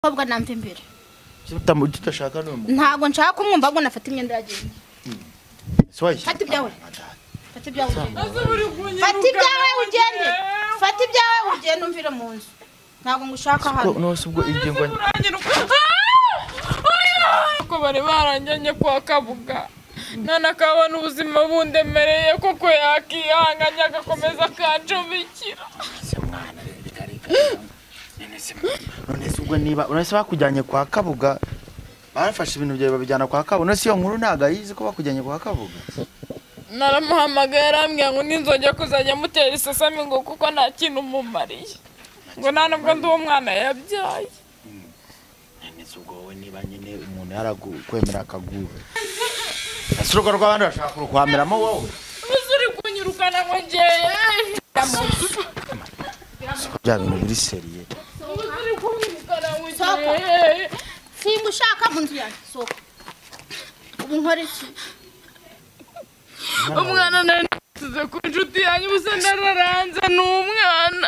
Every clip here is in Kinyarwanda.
Kobwa namve imbere. Tutashaka no. Ntago nshaka kumwumva ahubwo nafata imyenda yagenda. Soyi. Fata ibyawe. Fata ibyawe. Fata ibyawe ugende. Fata ibyawe ugende umvire mu nzu. Ntago ngushaka hano. No subwo ingingo. Ko bari baranjanye kwa Kabuga. Nana kabona ubuzima bundemereye koko yakihanganya agakomeza kanjobikira. Semwana bikarika. None subwo niba unase bakujyanye kwa Kabuga barafashe ibintu byawe babijyana kwa Kabuga none siyo nkuru ntaga yizi ko bakujyanye kwa Kabuga. Naramuhamagaye arambwira ngo ninzojya kuzajya mutera isasami ngo kuko nta kintu mumariye ngo nta nubwo ndi umwana yabyaye. None subwo wowe niba nyine umuntu yarakwemera akaguwe asuruka rw'abandi bashaka kurukwamiramo wowe Uzuri kunyirukana ngo ngeye bya bintu biri seriye. Uzuri kunyirukana ngo ngeye Simba ushaka mu nzu yanjye soka. Ubu nkore iki? umwana ntuze ku nshuti yanyu ubusa ndararanze n'umwana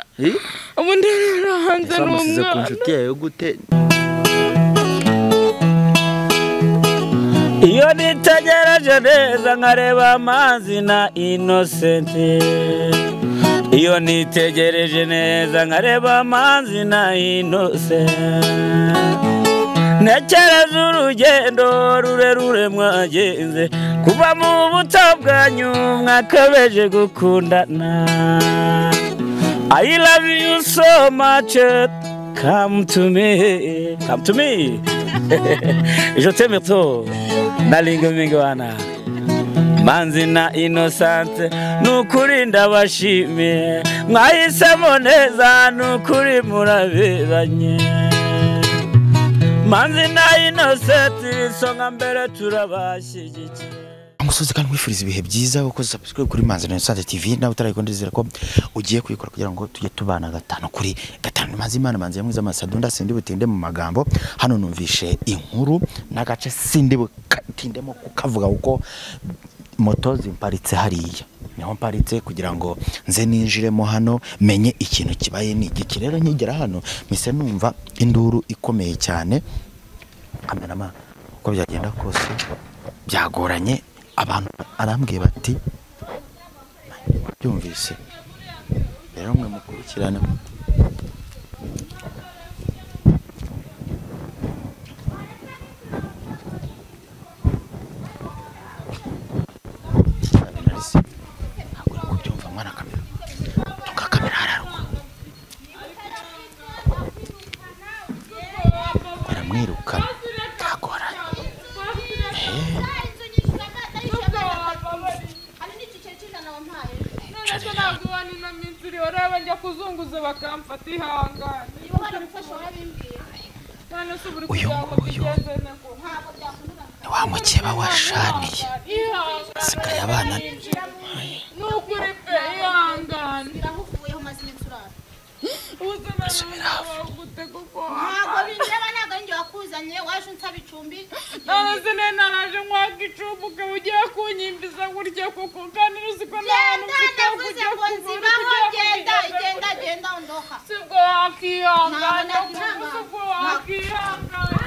ubu ndararanze Samusize ku n'umwana nshuti yawe gute? Iyo nitegereje neza nkareba amazi na Innocent. Iyo nitegereje neza nkareba amazi na Innocent. Ntekereza urugendo rurerure mwagenze kuva mu buto bwanyu mwakabeje gukundana. I love you so much. Come to me. Come to me. Je t'aime trop. Nalingo mingwana. Manzi na Innocent nukuri ndabashimiye mwahisemo neza nukuri muraberanye. Manzi na Innocent songa mbere turabashyigikiye. Amusozi kandi mwifuriza ibihe byiza uko subscribe kuri Manzi na Innocent TV nawe utarayikondezera ko ugiye kuyikora kugira ngo tujye tubana gatano kuri gatano. Manzi Imana Manzi yamwiza amasadunda sindi butinde mu magambo hano numvishe inkuru nagace sindi butindemo kukavuga uko moto zimparitse hariya niho mparitse kugira ngo nze ninjiremo hano menye ikintu kibaye ni iki rero nkigera hano mise numva induru ikomeye cyane. Kamerama uko byagenda kose byagoranye abantu arambwiye bati byumvise rero mwe mukurikirana mwirukana agoranye njya kuzunguza bakamfata ihangane uyu nguyu ni wa mukeba washaniye asigaye abana nukuri pe ihangane Ntago bindeba naga njye wakuzanye waje unsaba icumbi. naraze naraje nkwaga icumbi ukaba ugiye kunyimbiza gutya kuko kandi uzi ko nta hantu mfite ho kujya Genda ondoka. sibwo wakihangana sibwo wakihangana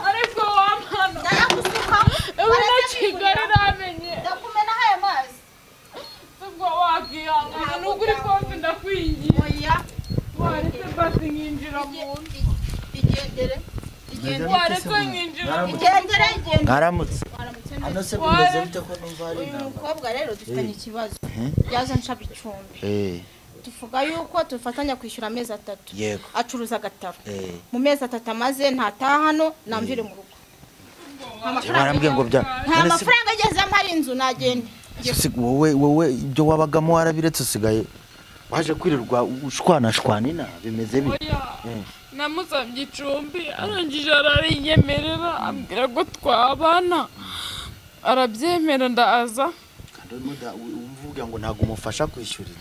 ariko wamana ubu na Kigali namenye Ndakumena haya mazi. sibwo wakihangana nukuri kose ndakwingiye waretse basi nkinjira mu nzu waretse nkinjira mu nzu ngaramutse hano se bimeze bite ko numva ari uyu mukobwa rero dufitanye ikibazo yaje nshaba icumbi tuvuga yuko tufatanya kwishyura amezi 3 yego acuruza gataro mu mezi 3 amaze ntataha hano namvire mu rugo barambwiye ngo bya nta mafaranga ageze amari inzu nagende wowe ibyo wabagamo warabiretse usigaye waje kwirirwa ushwana bimeze bite namusabye icumbi arangije ararinyemerera ambwira ko twabana arabyemera ndaza kandi uvuga ngo ntago umufasha kwishyurira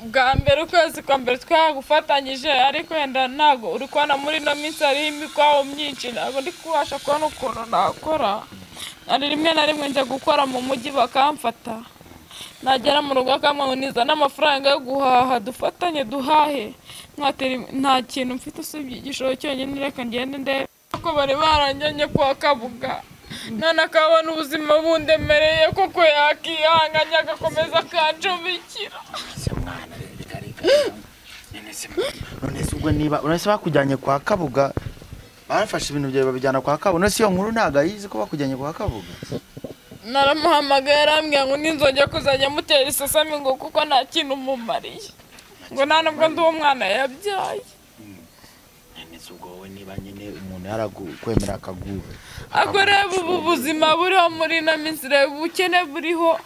bwa mbere ukwezi kwa mbere twagufatanyije ariko wenda ntago uri kubona muri no minsi hariho imikwaho myinshi ntago ndi kubasha kubona ukuntu nakora ari rimwe na rimwe njya gukora mu mujyi bakamfata nagera mu rugo akamwuniza n'amafaranga yo guhaha dufatanye duhahe nta kintu mfite usibye igishoro cyonyine reka ngende ndebe ko bari baranjyanye kwa Kabuga none akabona ubuzima bundemereye koko yakihanganya agakomeza akancumikira none se ubwo niba uretse bakujyanye kwa Kabuga barafashe ibintu byawe babijyana kwa Kabuga none se iyo nkuru ntago ayizi ko bakujyanye kwa Kabuga naramuhamagaye arambwira ngo ninzongera kuzajya mutera isesemi ngo kuko nta kintu mumariye ngo nta nubwo ndi umwana yabyaye nese ubwo wowe niba nyine umuntu yarakwemera akaguha ako reba ubu buzima buriho muri ino minsi reba ubukene buriho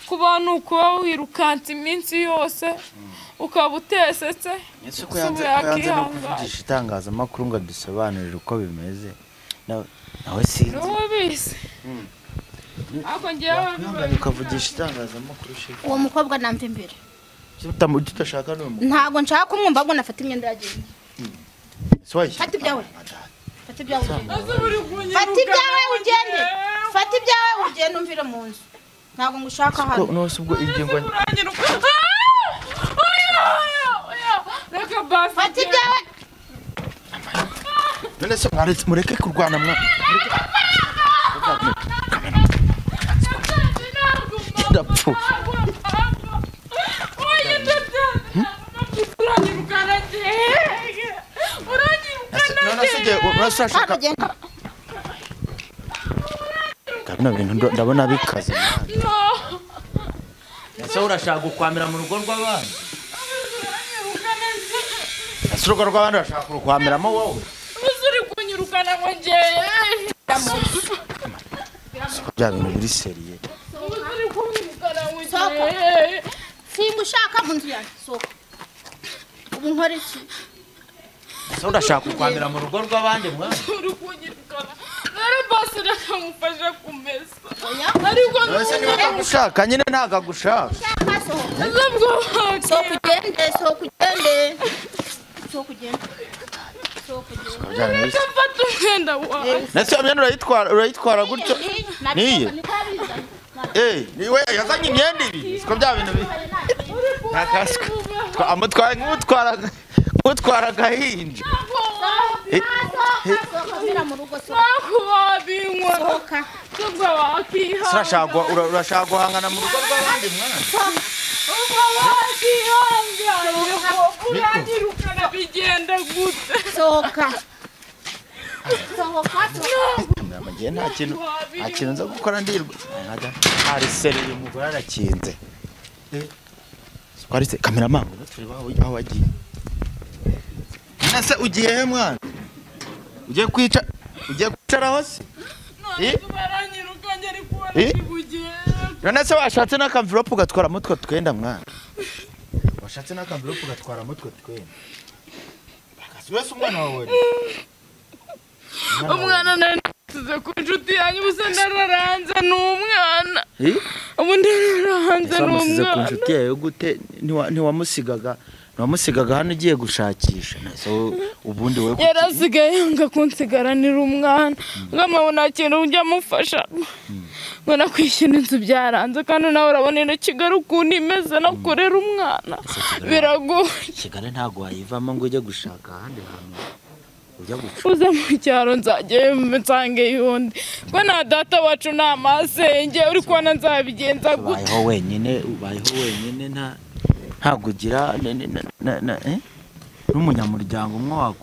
ku bantu kuba wirukanse iminsi yose ukaba utesetse nese ko yanze no kuvugisha itangazamakuru ngo dusobanurire uko bimeze nawe sinzi n'ubizi ako ngewe ukavugisha itangazamakuru uwo mukobwa namva imbere tutashaka n'umuntu ntago nshaka kumwumva ngo nafata imyenda yagenda fata ibyawe ugende umvire mu nzu ntago ngushaka hano nose ubwo ingingo reka basi fata ibyawe none se mureke kurwana ndapfu Kabino bintu ndabona bikaze ese urashaka gukwamira mu rugo rw'abandi ese urugo rw'abandi urashaka kurukwamiramo wowe uri kunyirukana ngo ngeye bya bintu biri seriye uri kunyirukana ngo ngeye simba ushaka mu nzu yanjye soka ubu nkora iki ese urashaka gukwamira mu rugo rw'abandi mwana uri kunyirukana rero basi reka mufashe kumesa ariko ese niba agushaka nyine ntago agushaka soka ugende mfata umwenda wawe nese iyo myenda urayitwara gutyo niye niwe yazanye imyenda ibiri siko bya bintu nakaswe amutwaye nk'utwara agahinja urashaka guhangana mu rugo rw'abandi mwana uranyirukana bigenda gute soka nta kintu nza gukora ndirwa hari sereri umugore arakinze twaritse cameraman tureba aho wagiye nase ugiye he mwana ugiye kwicara hose baranyirukanye ariko waragibugiye none se washatse n'akamvirope ugatwara mutwe twenda mwana washatse n'akamvirope ugatwara mutwe twenda wese umwana wawe umwana ntuze ku inshuti yanyu ubusa ndararanze n'umwana ubu ndararanze n'umwana ku inshuti yawe gute ntiwamusigaga hano ugiye gushakisha ubundi wowe yarasigaye yanga kunsigaranira umwana ngamwe nta kintu ujya amufasha ngo nakwishyura inzu byaranze kandi nawe urabona ino Kigali ukuntu imeze no kurera umwana biragoye Kigali ntago wayivamo ngo ujye gushaka ahandi hantu uze mu cyaro nzajye nsange yundi ko na data wacu nta masenge uri kubona nzabigenza gute ubayeho wenyine ntabwo ugira n'umunyamuryango umwe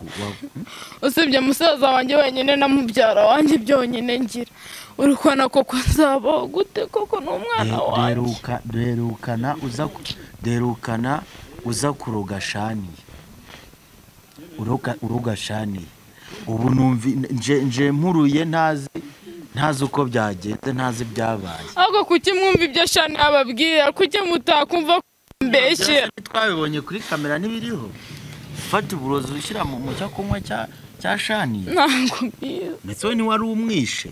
usibye musaza wanjye wenyine na mubyara wanjye byonyine ngira uri kubona koko nzabaho gute koko n'umwana wanjye derukana uza kurugashaniye urugashaniye ubu numvi nje mpuruye ntazi uko byagenze ntazi byabaye ahubwo kuki mwumva ibyo shani ababwira kuki mutakumva mbeshye twabibonye kuri kamera ntibiriho fata uburozi ushyira mu cyo kunywa cya shaniye ntabwo mbizi ndetse we niwari umwishe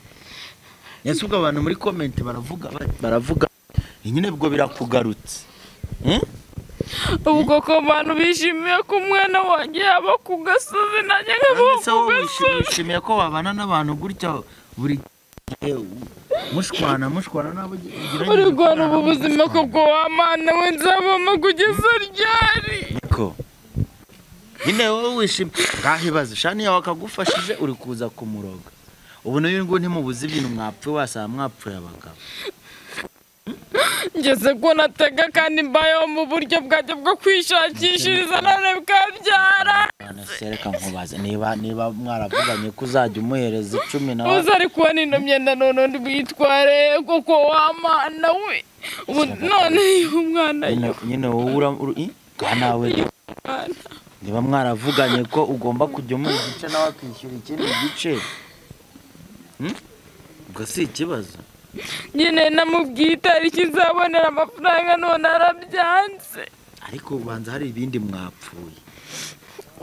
ndetse ubwo abantu muri comment baravuga nyine bwo birakugarutse ubwo ko abantu bishimiye ko umwana wanjye yaba ku gasozi nanjye nkaba ku gasozi wishimiye ko babana n'abantu gutya buri gihe mushwana nabo uri gwana ubu buzima koko wa mana we nzabamo kugeza ryari niko nyine wowe wishimye ngahibaza shani yawe akagufashije uri kuza kumuroga ubu n'uyu ngo ntimubuze ibintu mwapfuye wasanga mwapfuye abagabo ngeze ko natega kandi mbayeho mu buryo bwajya bwo kwishakishiriza none bwabyara sereka nkubaza niba mwaravuganye ko uzajya umuhereza 10 nawe uzari kuba nino myenda none ndi bwitware koko wa mana we ubu none umwana nyine wowe nawe niba mwaravuganye ko ugomba kujya mu gice nawe akishyura ikindi gice ubwo si ikibazo nyine namubwita ikizabonera amafaranga none arabyanze ariko ubanza hari ibindi mwapfuye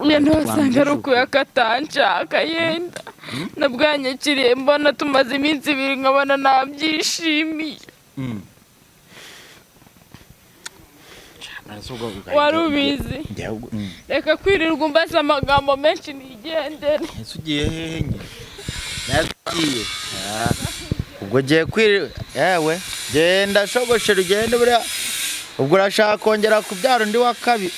yenda wasanga ari uko yakatanshaka yenda nabwanyakiriye mbona tumaze iminsi 2 nkabona nabyishimiye wari ubizi reka kwirirwa umbaza amagambo menshi nigendere ese ugiye hehe nyine nagiye ubwo giye yewe genda shogoshera ugende buriya ubwo urashaka kongera kubyara undi wa kabiri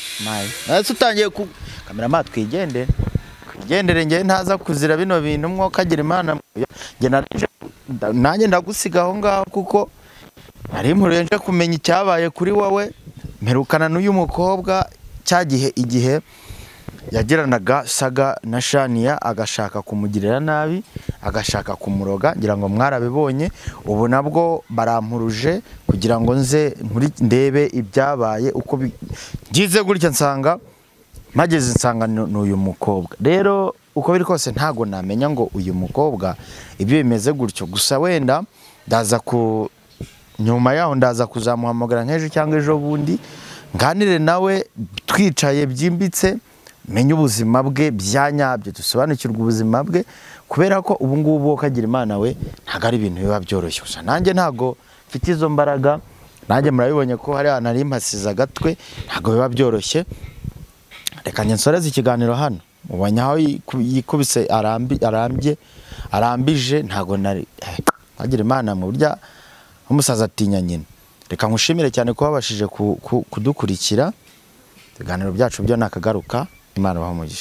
ese utangiye ku kamera twigendere nge ntaza kuzira bino bintu mwokagira imana nanjye ndagusiga aho ngaho kuko ari murenje kumenya icyabaye kuri wowe mperukana n'uyu mukobwa cyagihe igihe yagiranaga saga na Shania agashaka kumugirira nabi agashaka kumuroga ngira ngo mwarabibonye ubu nabwo barampuruje kugira ngo nze ndebe ibyabaye uko ngize gutya nsanga mageze nsanga n'uyu mukobwa rero uko biri kose ntago namenya ngo uyu mukobwa ibyo bimeze gutyo gusa wenda ndaza ku nyuma yaho ndaza kuzamuhamagara nk'ejo cyangwa ejo bundi nganire nawe twicaye byimbitse menye ubuzima bwe byanyabyo dusobanukirwa ubuzima bwe kubera ko ubu ngubu kagira imana we ntago ari ibintu biba byoroshye gusa nanjye ntago mfite izo mbaraga nanjye murabibonye ko hari ahantu ari impasiza agatwe ntago biba byoroshye reka nsoreze ikiganiro hano mubonye aho yikubise arambije ntago nari kagira imana mu burya umusaza atinya nyine reka nkushimire cyane ko wabashije kudukurikira ibiganiro byacu byo nakagaruka imana bamugisha